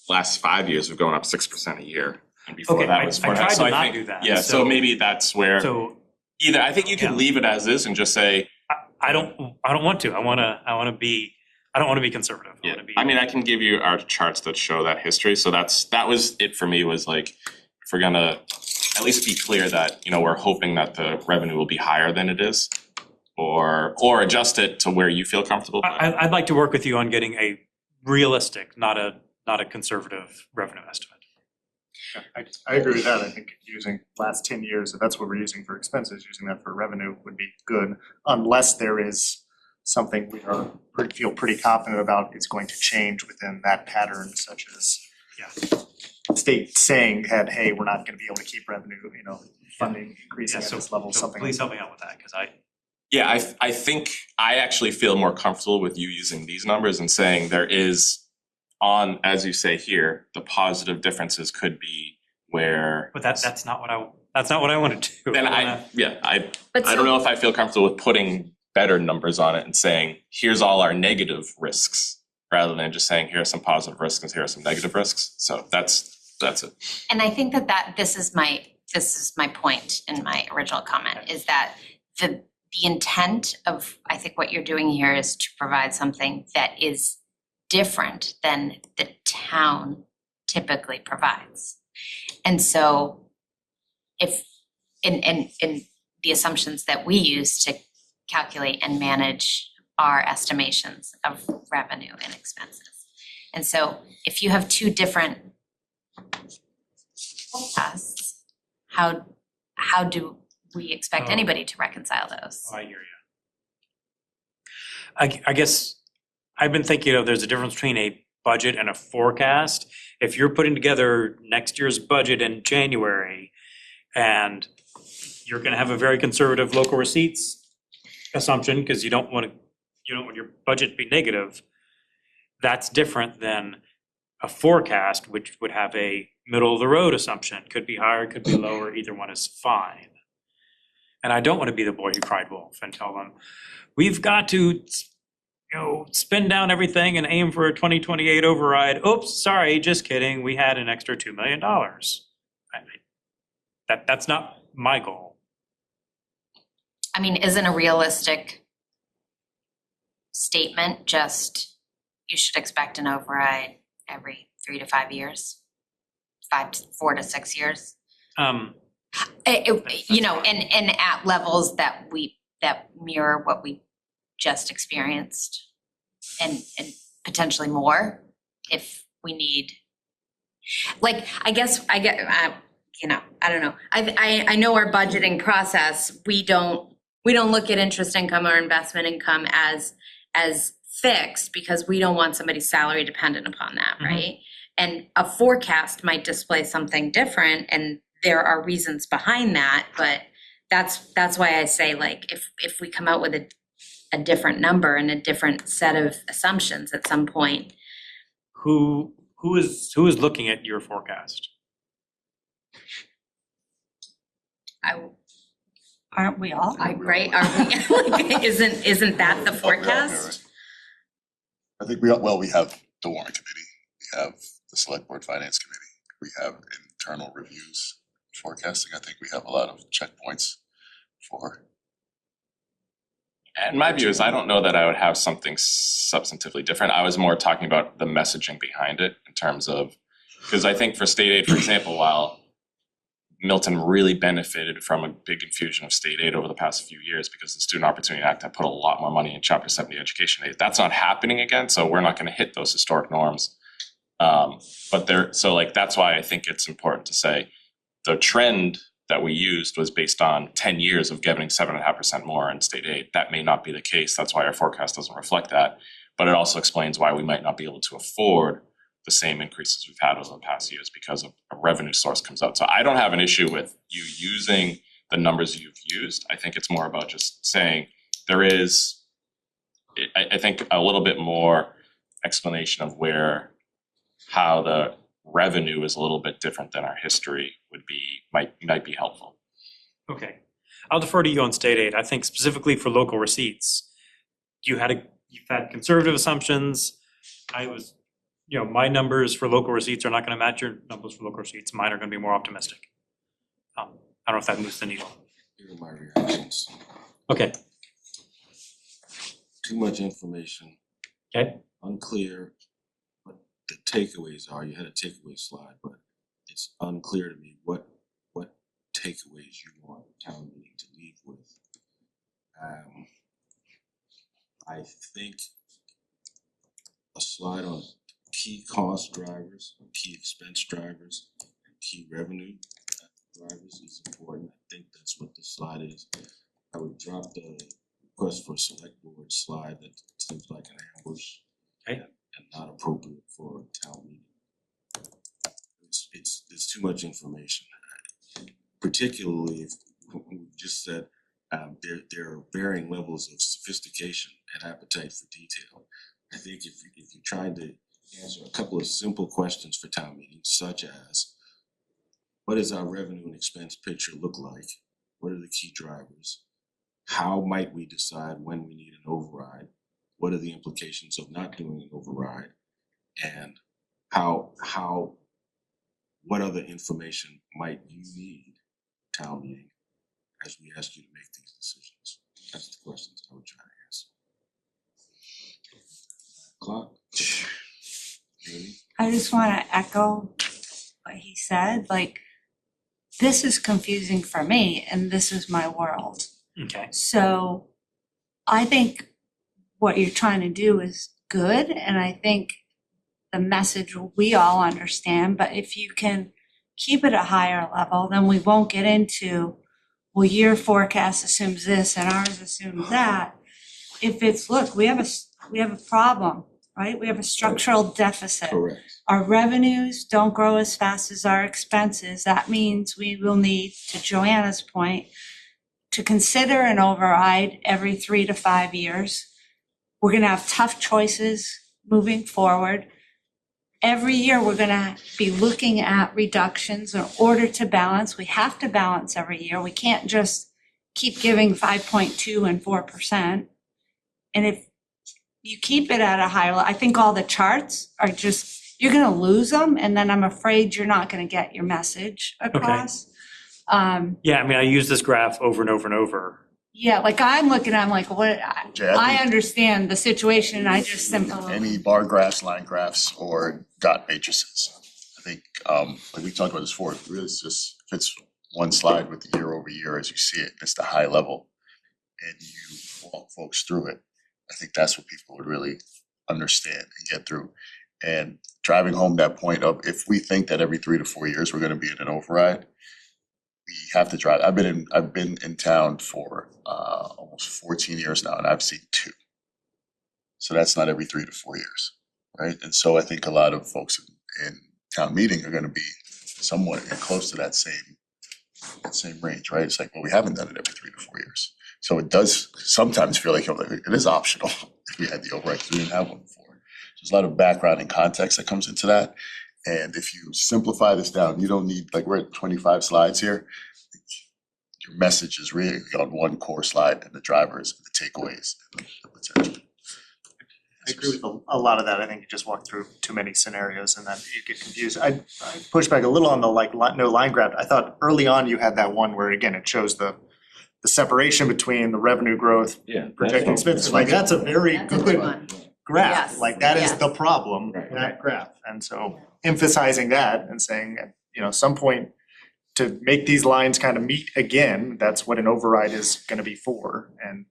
last 5 years, we've gone up 6% a year. And before Okay, that was I tried 4.5. So to not think- do that, Yeah, so so- maybe that's where, So either, I think you could Yeah. leave it as is and just say, I don't want to. I don't want to be conservative. I yeah, want to be. I mean, I can give you our charts that show that history. So that was it for me, was like, if we're gonna at least be clear that, we're hoping that the revenue will be higher than it is, or adjust it to where you feel comfortable. I'd like to work with you on getting a realistic, not a conservative revenue estimate. I agree with that. I think using last 10 years, if that's what we're using for expenses, using that for revenue would be good, unless there is something we feel pretty confident about is going to change within that pattern, such as state saying that, hey, we're not gonna be able to keep revenue, funding increasing Yeah, at this level, so something like please that. help me out with that, because Yeah, I think I actually feel more comfortable with you using these numbers and saying there is as you say here, the positive differences could be where. But that's not what I want to do. Then wanna- I But don't know if I feel comfortable with putting better numbers on it and saying, here's all our negative risks, rather than just saying, here are some positive risks and here are some negative risks. So that's it. And I think that this is my point in my original comment, is that the intent of, I think what you're doing here is to provide something that is different than the town typically provides. And so if in the assumptions that we use to calculate and manage our estimations of revenue and expenses. And so if you have two different forecasts, how do we expect Oh. anybody to reconcile those? I hear you. I guess I've been thinking there's a difference between a budget and a forecast. If you're putting together next year's budget in January and you're gonna have a very conservative local receipts assumption because you don't want your budget to be negative, that's different than a forecast, which would have a middle of the road assumption. Could be higher, could be lower, either one is fine. And I don't want to be the boy who cried wolf and tell them, we've got to spend down everything and aim for a 2028 override. Oops, sorry, just kidding. We had an extra $2 million. That's not my goal. I mean, isn't a realistic statement just, you should expect an override every 3 to 5 years? 4 to 6 years? And at levels that we that mirror what we just experienced and potentially more if we need. Like, I guess I get, you know, I don't know. I know our budgeting process, we don't look at interest income or investment income as fixed because we don't want somebody's salary dependent upon that, right? And a forecast might display something different, and there are reasons behind that, but that's why I say, like, if we come out with a different number and a different set of assumptions at some point. Who is looking at your forecast? Aren't we all? Right, are we, isn't that the forecast? I think we have the warrant committee, we have the select board finance committee, we have internal reviews, forecasting. I think we have a lot of checkpoints for. And my view is, I don't know that I would have something substantively different. I was more talking about the messaging behind it in terms of, because I think for state aid, for example, while Milton really benefited from a big infusion of state aid over the past few years because the Student Opportunity Act had put a lot more money in Chapter 70 education aid. That's not happening again, so we're not gonna hit those historic norms. That's why I think it's important to say the trend that we used was based on 10 years of getting 7.5% more in state aid. That may not be the case. That's why our forecast doesn't reflect that. But it also explains why we might not be able to afford the same increases we've had over the past years because of a revenue source comes out. So I don't have an issue with you using the numbers you've used. I think it's more about just saying there is, I think, a little bit more explanation of how the revenue is a little bit different than our history might be helpful. Okay, I'll defer to you on state aid. I think specifically for local receipts, you've had conservative assumptions. My numbers for local receipts are not gonna match your numbers for local receipts. Mine are gonna be more optimistic. I don't know if that moves the needle. Here are my reactions. Okay. Too much information. Okay. Unclear what the takeaways are. You had a takeaway slide, but it's unclear to me what takeaways you want town meeting to leave with. I think a slide on key cost drivers, key expense drivers, and key revenue drivers is important. I think that's what the slide is. I would drop the request for select board slide that seems like an ambush. Okay. And not appropriate for a town meeting. It's too much information, particularly if we just said there are varying levels of sophistication and appetite for detail. I think if you're trying to answer a couple of simple questions for town meetings, such as what does our revenue and expense picture look like? What are the key drivers? How might we decide when we need an override? What are the implications of not doing an override? And what other information might you need, town meeting, as we ask you to make these decisions? That's the questions I would try to answer. Clock. Amy? I just wanna echo what he said, like, this is confusing for me and this is my world. Okay. So I think what you're trying to do is good, and I think the message we all understand, but if you can keep it a higher level, then we won't get into, well, your forecast assumes this and ours assumes that. If it's, look, we have a problem, right? We have a structural deficit. Correct. Our revenues don't grow as fast as our expenses. That means we will need, to Joanna's point, to consider an override every 3 to 5 years. We're gonna have tough choices moving forward. Every year, we're gonna be looking at reductions in order to balance. We have to balance every year. We can't just keep giving 5.2 and 4%. And if you keep it at a higher level, I think all the charts are just, you're gonna lose them, and then I'm afraid you're not gonna get your message across. Yeah, I mean, I use this graph over and over and over. Yeah, like I'm looking, I'm like, what, Jay, I I think understand the situation, and I just simply. any bar graphs, line graphs, or dot matrices. I think, like we talked about this before, it really is just, if it's one slide with the year over year as you see it, it's the high level. and you walk folks through it, I think that's what people would really understand and get through. And driving home that point of if we think that every 3 to 4 years we're gonna be in an override, we have to drive. I've been in town for almost 14 years now, and I've seen 2. So that's not every 3 to 4 years, right? And so I think a lot of folks in town meeting are gonna be somewhat close to that same range, right? It's like, well, we haven't done it every 3 to 4 years. So it does sometimes feel like it is optional if we had the override, because we didn't have one before. There's a lot of background and context that comes into that. And if you simplify this down, you don't need, like, we're at 25 slides here. Your message is really on one core slide, and the drivers, the takeaways, and the potential. I agree with a lot of that. I think you just walk through too many scenarios and then you get confused. I push back a little on the no line graph. I thought early on you had that one where, again, it shows the separation between the revenue growth, Yeah. projecting expenses. Like, that's a very That's a good one. graph. Yes, Like, that is yes. the problem, Right. that graph. And so emphasizing that and saying, some point to make these lines kind of meet again, that's what an override is gonna be for. And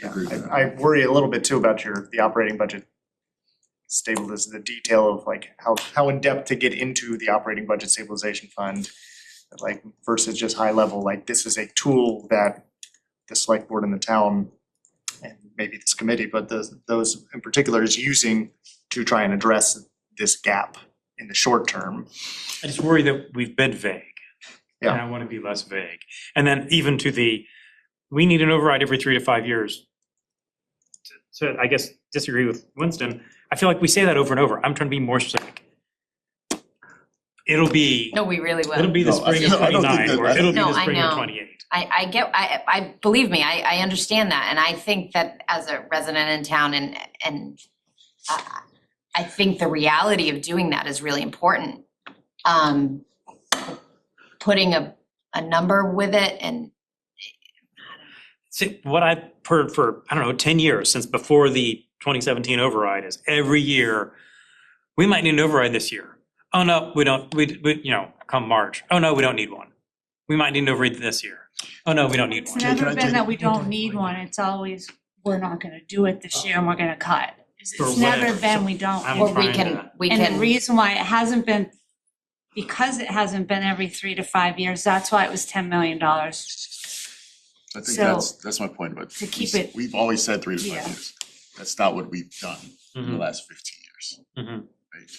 Agreed with that. I worry a little bit too about the operating budget the detail of like how in depth to get into the operating budget stabilization fund, like versus just high level, like this is a tool that the select board in the town and maybe this committee, but those in particular is using to try and address this gap in the short term. I just worry that we've been vague. Yeah. And I want to be less vague. And then even to we need an override every 3 to 5 years. So I guess disagree with Winston. I feel like we say that over and over. I'm trying to be more specific. It'll be No, we really will. the No, spring of I don't think 29 that- or it'll be No, the I spring of know. 28. I believe me, I understand that, and I think that as a resident in town and I think the reality of doing that is really important. Putting a number with it and See, what I've heard for, 10 years, since before the 2017 override is every year, we might need an override this year. Oh, no, we don't, come March. Oh, no, we don't need one. We might need an override this year. Oh, no, we don't need It's one. Can never I been take- that we don't need one, it's always, we're not gonna do it this year and we're gonna cut. Or It's never whatever. been, So we don't. I'm or we trying can to- And the reason why it hasn't been, because it hasn't been every 3 to 5 years, that's why it was $10 million. I think So, that's my point, but to keep it- we've always said 3 to 5 Yeah. years. That's not what we've done in the Mhm, last 15 years. mhm. Right?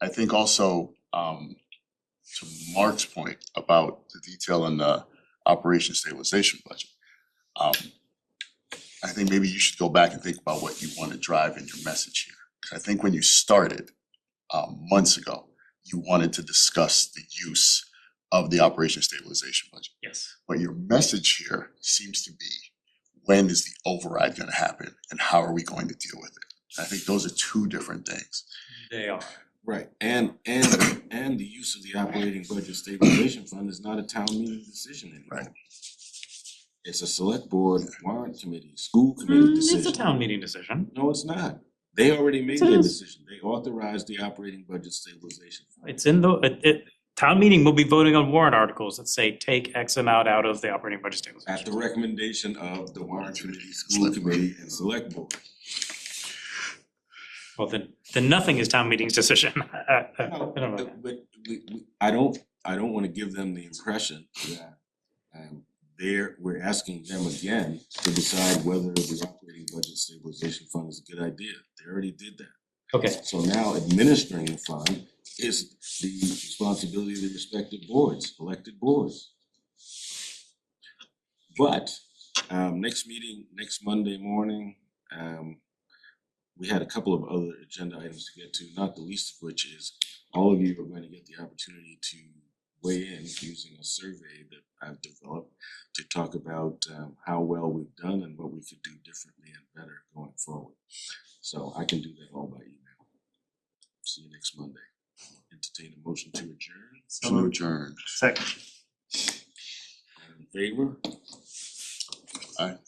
I think also, to Mark's point about the detail in the operation stabilization budget. I think maybe you should go back and think about what you want to drive in your message here. 'Cause I think when you started, months ago, you wanted to discuss the use of the operation stabilization budget. Yes, But your message here seems to be, when is the override gonna happen and how are we going to deal with it? I think those are 2 different things. they are. Right, and the use of the operating budget stabilization fund is not a town meeting decision anymore. Right. It's a select board, warrant committee, school committee decision. It's a town meeting decision. No, it's not. They already made Yes, it their is. decision. They authorized the operating budget stabilization fund. It's in town meeting will be voting on warrant articles that say take X amount out of the operating budget stabilization. At the recommendation of the warrant committee, school committee, and select board. Well, then nothing is town meeting's decision. I don't know. But I don't wanna give them the impression that we're asking them again to decide whether the operating budget stabilization fund is a good idea. They already did that. Okay, So now administering the fund is the responsibility of the respective boards, elected boards. But next meeting, next Monday morning, we had a couple of other agenda items to get to, not the least of which is all of you are going to get the opportunity to weigh in using a survey that I've developed to talk about how well we've done and what we could do differently and better going forward. So I can do that all by email. See you next Monday. Entertain a motion to adjourn. To adjourn. Second. All in favor? Aye.